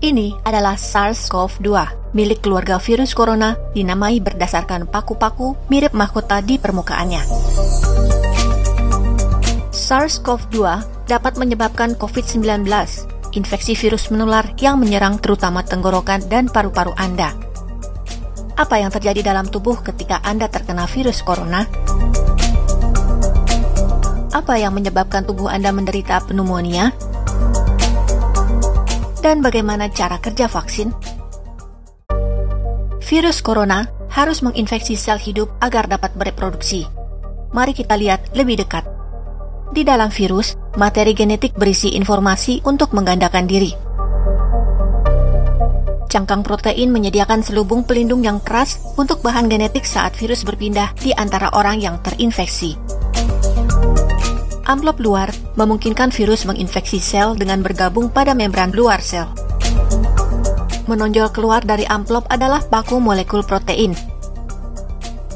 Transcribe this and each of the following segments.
Ini adalah SARS-CoV-2, milik keluarga virus corona, dinamai berdasarkan paku-paku mirip mahkota di permukaannya. SARS-CoV-2 dapat menyebabkan COVID-19, infeksi virus menular yang menyerang terutama tenggorokan dan paru-paru Anda. Apa yang terjadi dalam tubuh ketika Anda terkena virus corona? Apa yang menyebabkan tubuh Anda menderita pneumonia? Dan bagaimana cara kerja vaksin? Virus corona harus menginfeksi sel hidup agar dapat bereproduksi. Mari kita lihat lebih dekat. Di dalam virus, materi genetik berisi informasi untuk menggandakan diri. Cangkang protein menyediakan selubung pelindung yang keras untuk bahan genetik saat virus berpindah di antara orang yang terinfeksi. Amplop luar memungkinkan virus menginfeksi sel dengan bergabung pada membran luar sel. Menonjol keluar dari amplop adalah paku molekul protein.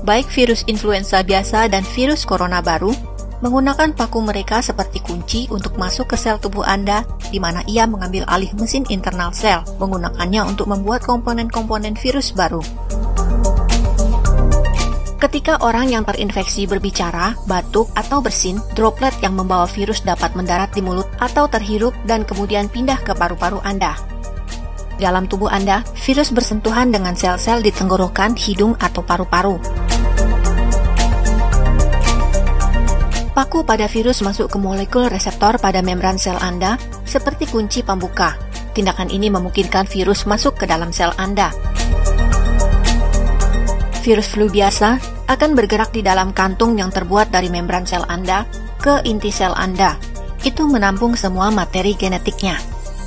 Baik virus influenza biasa dan virus corona baru menggunakan paku mereka seperti kunci untuk masuk ke sel tubuh Anda, di mana ia mengambil alih mesin internal sel, menggunakannya untuk membuat komponen-komponen virus baru. Ketika orang yang terinfeksi berbicara, batuk, atau bersin, droplet yang membawa virus dapat mendarat di mulut atau terhirup dan kemudian pindah ke paru-paru Anda. Dalam tubuh Anda, virus bersentuhan dengan sel-sel di tenggorokan, hidung, atau paru-paru. Paku pada virus masuk ke molekul reseptor pada membran sel Anda, seperti kunci pembuka. Tindakan ini memungkinkan virus masuk ke dalam sel Anda. Virus flu biasa akan bergerak di dalam kantung yang terbuat dari membran sel Anda ke inti sel Anda. Itu menampung semua materi genetiknya.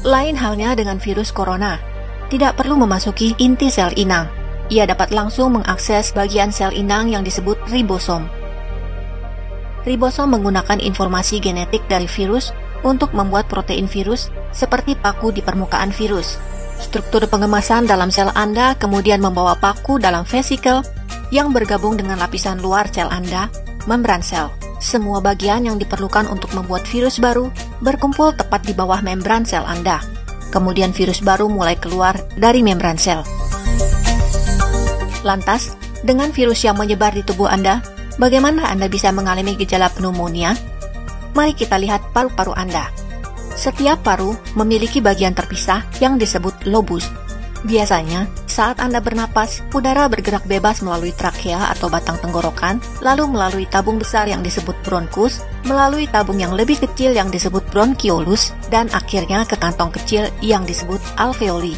Lain halnya dengan virus corona. Tidak perlu memasuki inti sel inang. Ia dapat langsung mengakses bagian sel inang yang disebut ribosom. Ribosom menggunakan informasi genetik dari virus untuk membuat protein virus seperti paku di permukaan virus. Struktur pengemasan dalam sel Anda kemudian membawa paku dalam vesikel yang bergabung dengan lapisan luar sel Anda, membran sel. Semua bagian yang diperlukan untuk membuat virus baru berkumpul tepat di bawah membran sel Anda. Kemudian virus baru mulai keluar dari membran sel. Lantas, dengan virus yang menyebar di tubuh Anda, bagaimana Anda bisa mengalami gejala pneumonia? Mari kita lihat paru-paru Anda. Setiap paru memiliki bagian terpisah yang disebut lobus. Biasanya, saat Anda bernapas, udara bergerak bebas melalui trakea atau batang tenggorokan, lalu melalui tabung besar yang disebut bronkus, melalui tabung yang lebih kecil yang disebut bronkiolus, dan akhirnya ke kantong kecil yang disebut alveoli.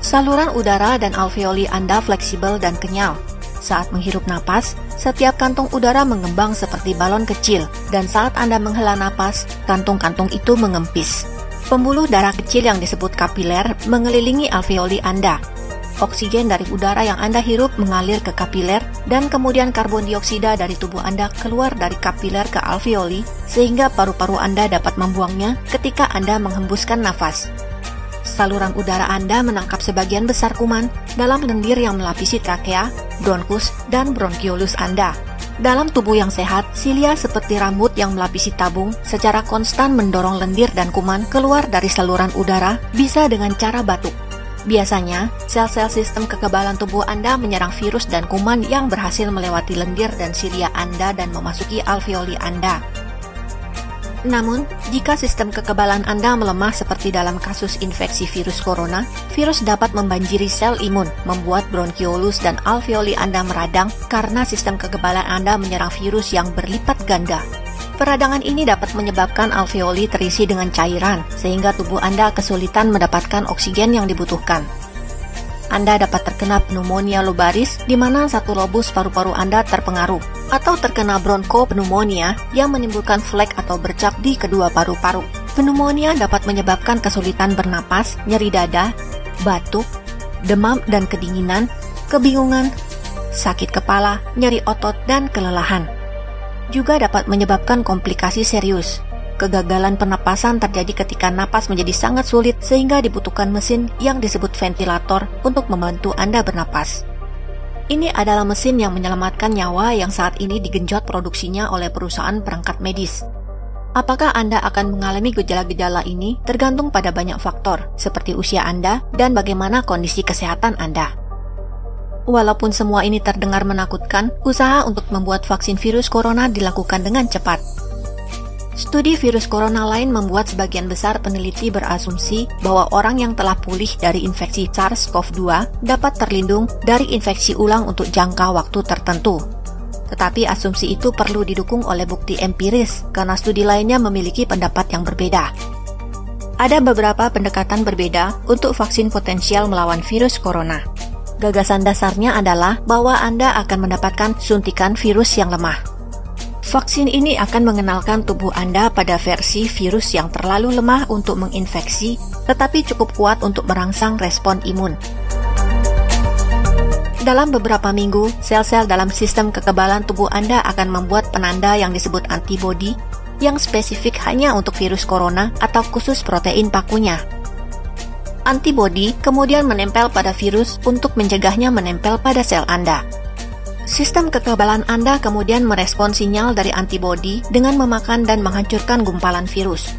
Saluran udara dan alveoli Anda fleksibel dan kenyal. Saat menghirup napas, setiap kantung udara mengembang seperti balon kecil, dan saat Anda menghela napas, kantung-kantung itu mengempis. Pembuluh darah kecil yang disebut kapiler mengelilingi alveoli Anda. Oksigen dari udara yang Anda hirup mengalir ke kapiler, dan kemudian karbon dioksida dari tubuh Anda keluar dari kapiler ke alveoli, sehingga paru-paru Anda dapat membuangnya ketika Anda menghembuskan nafas. Saluran udara Anda menangkap sebagian besar kuman dalam lendir yang melapisi trakea, bronkus, dan bronkiolus Anda. Dalam tubuh yang sehat, silia seperti rambut yang melapisi tabung secara konstan mendorong lendir dan kuman keluar dari saluran udara bisa dengan cara batuk. Biasanya, sel-sel sistem kekebalan tubuh Anda menyerang virus dan kuman yang berhasil melewati lendir dan silia Anda dan memasuki alveoli Anda. Namun, jika sistem kekebalan Anda melemah seperti dalam kasus infeksi virus corona, virus dapat membanjiri sel imun, membuat bronkiolus dan alveoli Anda meradang karena sistem kekebalan Anda menyerang virus yang berlipat ganda. Peradangan ini dapat menyebabkan alveoli terisi dengan cairan, sehingga tubuh Anda kesulitan mendapatkan oksigen yang dibutuhkan. Anda dapat terkena pneumonia lobaris di mana satu lobus paru-paru Anda terpengaruh, atau terkena bronkopneumonia yang menimbulkan flek atau bercak di kedua paru-paru. Pneumonia dapat menyebabkan kesulitan bernapas, nyeri dada, batuk, demam dan kedinginan, kebingungan, sakit kepala, nyeri otot, dan kelelahan. Juga dapat menyebabkan komplikasi serius. Kegagalan pernapasan terjadi ketika napas menjadi sangat sulit sehingga dibutuhkan mesin yang disebut ventilator untuk membantu Anda bernapas. Ini adalah mesin yang menyelamatkan nyawa yang saat ini digenjot produksinya oleh perusahaan perangkat medis. Apakah Anda akan mengalami gejala-gejala ini tergantung pada banyak faktor, seperti usia Anda dan bagaimana kondisi kesehatan Anda. Walaupun semua ini terdengar menakutkan, usaha untuk membuat vaksin virus corona dilakukan dengan cepat. Studi virus corona lain membuat sebagian besar peneliti berasumsi bahwa orang yang telah pulih dari infeksi SARS-CoV-2 dapat terlindung dari infeksi ulang untuk jangka waktu tertentu. Tetapi asumsi itu perlu didukung oleh bukti empiris karena studi lainnya memiliki pendapat yang berbeda. Ada beberapa pendekatan berbeda untuk vaksin potensial melawan virus corona. Gagasan dasarnya adalah bahwa Anda akan mendapatkan suntikan virus yang lemah. Vaksin ini akan mengenalkan tubuh Anda pada versi virus yang terlalu lemah untuk menginfeksi, tetapi cukup kuat untuk merangsang respon imun. Dalam beberapa minggu, sel-sel dalam sistem kekebalan tubuh Anda akan membuat penanda yang disebut antibodi yang spesifik hanya untuk virus corona atau khusus protein pakunya. Antibodi kemudian menempel pada virus untuk mencegahnya menempel pada sel Anda. Sistem kekebalan Anda kemudian merespon sinyal dari antibodi dengan memakan dan menghancurkan gumpalan virus.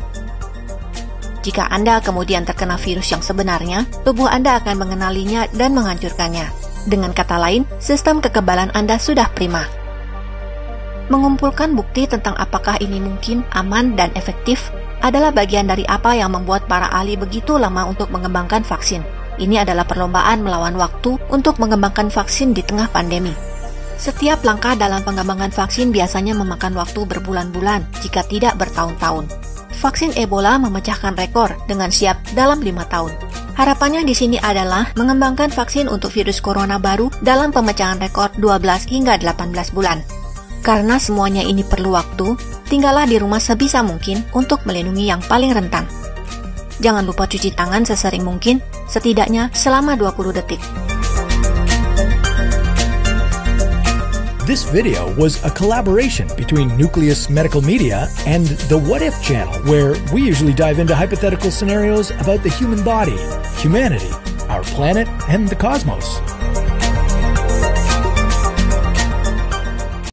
Jika Anda kemudian terkena virus yang sebenarnya, tubuh Anda akan mengenalinya dan menghancurkannya. Dengan kata lain, sistem kekebalan Anda sudah prima. Mengumpulkan bukti tentang apakah ini mungkin, aman, dan efektif adalah bagian dari apa yang membuat para ahli begitu lama untuk mengembangkan vaksin. Ini adalah perlombaan melawan waktu untuk mengembangkan vaksin di tengah pandemi. Setiap langkah dalam pengembangan vaksin biasanya memakan waktu berbulan-bulan, jika tidak bertahun-tahun. Vaksin Ebola memecahkan rekor dengan siap dalam 5 tahun. Harapannya di sini adalah mengembangkan vaksin untuk virus corona baru dalam pemecahan rekor 12 hingga 18 bulan. Karena semuanya ini perlu waktu, tinggallah di rumah sebisa mungkin untuk melindungi yang paling rentan. Jangan lupa cuci tangan sesering mungkin, setidaknya selama 20 detik. This video was a collaboration between Nucleus Medical Media and the What If channel, where we usually dive into hypothetical scenarios about the human body, humanity, our planet, and the cosmos.